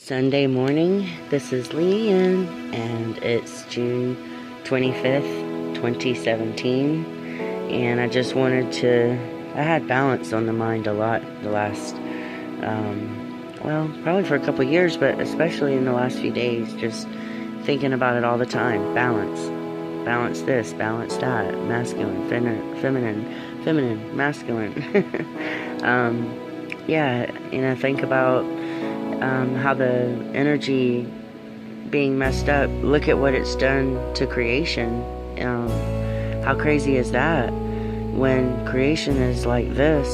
Sunday morning, this is Leanne, and it's June 25th, 2017, and I just wanted to, I had balance on the mind a lot the last, probably for a couple of years, but especially in the last few days, just thinking about it all the time. Balance this, balance that, masculine, feminine, masculine. Think about how the energy being messed up, look at what it's done to creation. How crazy is that? When creation is like this,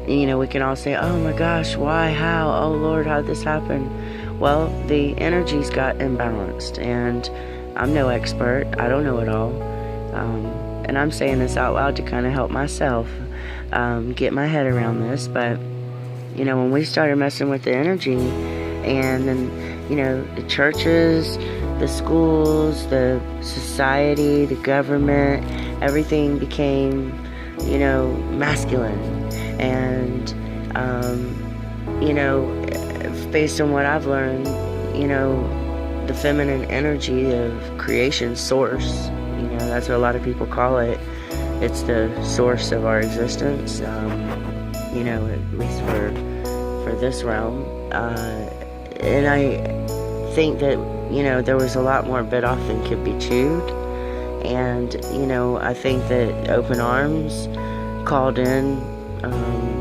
we can all say, oh my gosh, why, how, oh Lord, how did this happen? Well, the energies got imbalanced, and I'm no expert, I don't know it all, and I'm saying this out loud to kind of help myself get my head around this. But when we started messing with the energy, and then, the churches, the schools, the society, the government, everything became, masculine. And, based on what I've learned, the feminine energy of creation source, that's what a lot of people call it. It's the source of our existence, at least for this realm. And I think that, there was a lot more bit off than could be chewed. And, I think that open arms called in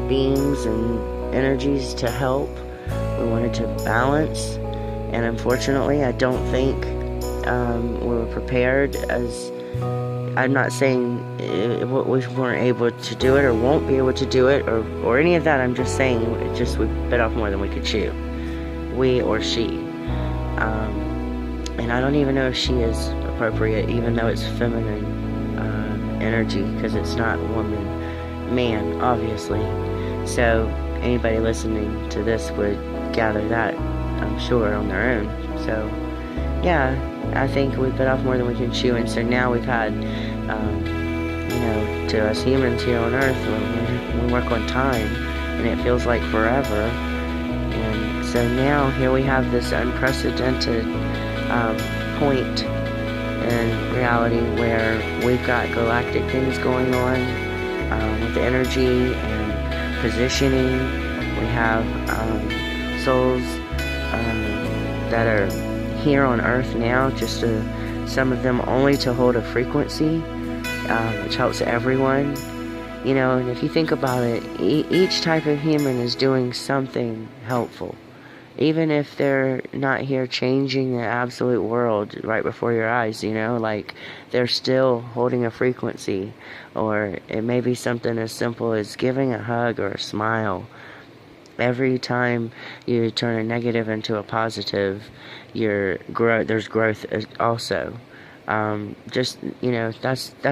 beings and energies to help. We wanted to balance. And unfortunately, I don't think we were prepared. As I'm not saying we weren't able to do it or won't be able to do it or any of that. I'm just saying we bit off more than we could chew. We or she. And I don't even know if she is appropriate, even though it's feminine energy, because it's not woman, man, obviously. So anybody listening to this would gather that, I'm sure, on their own. So yeah, I think we bit off more than we can chew. And so now we've had, to us humans here on Earth, we work on time, and it feels like forever. And so now here we have this unprecedented point in reality where we've got galactic things going on with energy and positioning. We have souls that are here on Earth now, just some of them only to hold a frequency, which helps everyone. And if you think about it, each type of human is doing something helpful. Even if they're not here changing the absolute world right before your eyes, like they're still holding a frequency. Or it may be something as simple as giving a hug or a smile. Every time you turn a negative into a positive, there's growth also. That's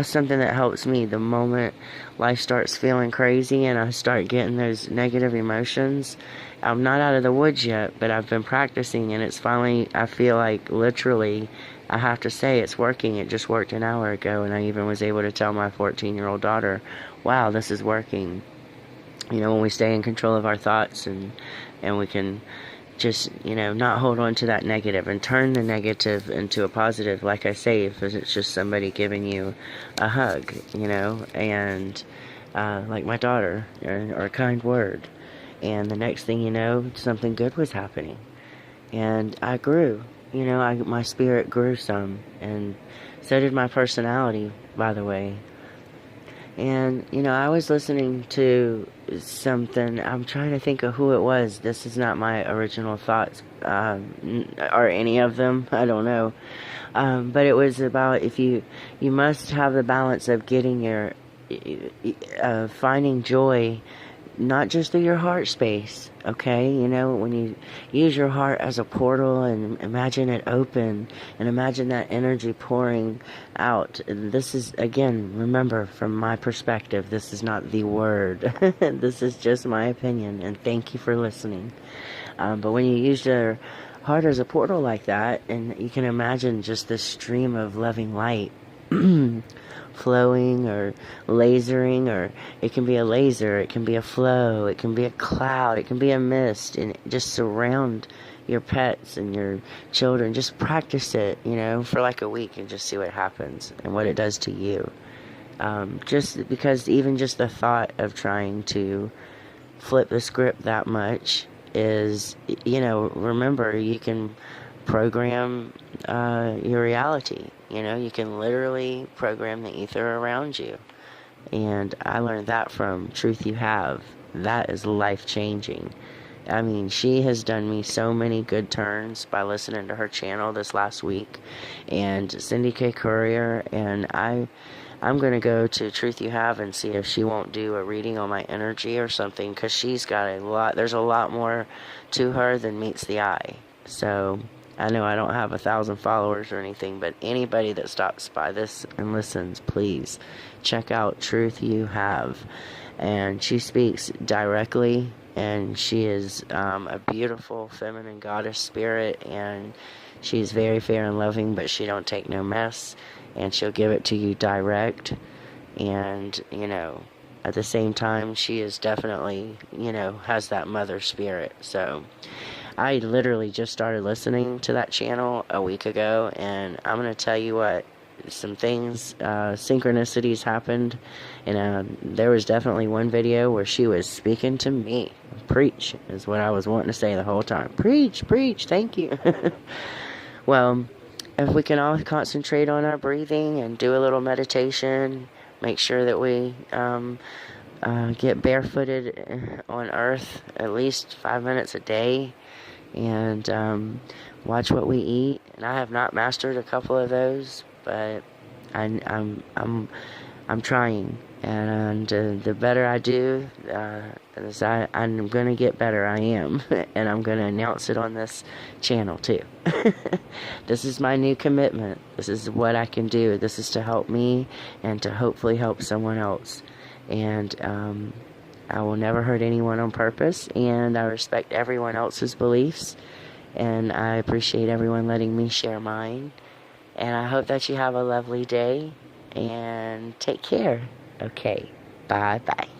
something that helps me. The moment life starts feeling crazy and I start getting those negative emotions, I'm not out of the woods yet, but I've been practicing, and it's finally, I feel like literally, I have to say it's working. It just worked an hour ago, and I even was able to tell my 14-year-old daughter, wow, this is working. When we stay in control of our thoughts and we can just, not hold on to that negative and turn the negative into a positive. Like I say, if it's just somebody giving you a hug, and like my daughter, or a kind word. And the next thing you know, something good was happening. And I grew, my spirit grew some. And so did my personality, by the way. And, I was listening to something. I'm trying to think of who it was. This is not my original thoughts, or any of them. I don't know. But it was about if you must have the balance of getting finding joy, not just through your heart space, okay? When you use your heart as a portal and imagine it open and imagine that energy pouring out. This is, again, remember, from my perspective, this is not the word. This is just my opinion, and thank you for listening. But when you use your heart as a portal like that, and you can imagine just this stream of loving light flowing or lasering, or it can be a laser, it can be a flow, it can be a cloud, it can be a mist, and just surround your pets and your children. Just practice it, for like a week and just see what happens and what it does to you. Just because even just the thought of trying to flip the script that much is, remember, you can program your reality. You can literally program the ether around you. And I learned that from Truth You Have. That is life changing. I mean, she has done me so many good turns by listening to her channel this last week, and Cindy K. Courier, and I'm going to go to Truth You Have and see if she won't do a reading on my energy or something, because she's got there's a lot more to her than meets the eye. So, I know I don't have 1,000 followers or anything, but anybody that stops by this and listens, please check out Truth You Have. And she speaks directly, and she is a beautiful feminine goddess spirit, and she's very fair and loving, but she don't take no mess, and she'll give it to you direct. And at the same time, she is definitely has that mother spirit. So I literally just started listening to that channel a week ago, and I'm going to tell you what, some things, synchronicities happened, and there was definitely one video where she was speaking to me. Preach is what I was wanting to say the whole time. Preach, thank you. Well, if we can all concentrate on our breathing and do a little meditation, make sure that we get barefooted on earth at least 5 minutes a day, and watch what we eat. And I have not mastered a couple of those, but I'm trying, and the better I do, I'm gonna get better. I am, and I'm gonna announce it on this channel too. This is my new commitment. This is what I can do. This is to help me and to hopefully help someone else. And I will never hurt anyone on purpose, and I respect everyone else's beliefs, and I appreciate everyone letting me share mine. And I hope that you have a lovely day, and take care. Okay, bye-bye.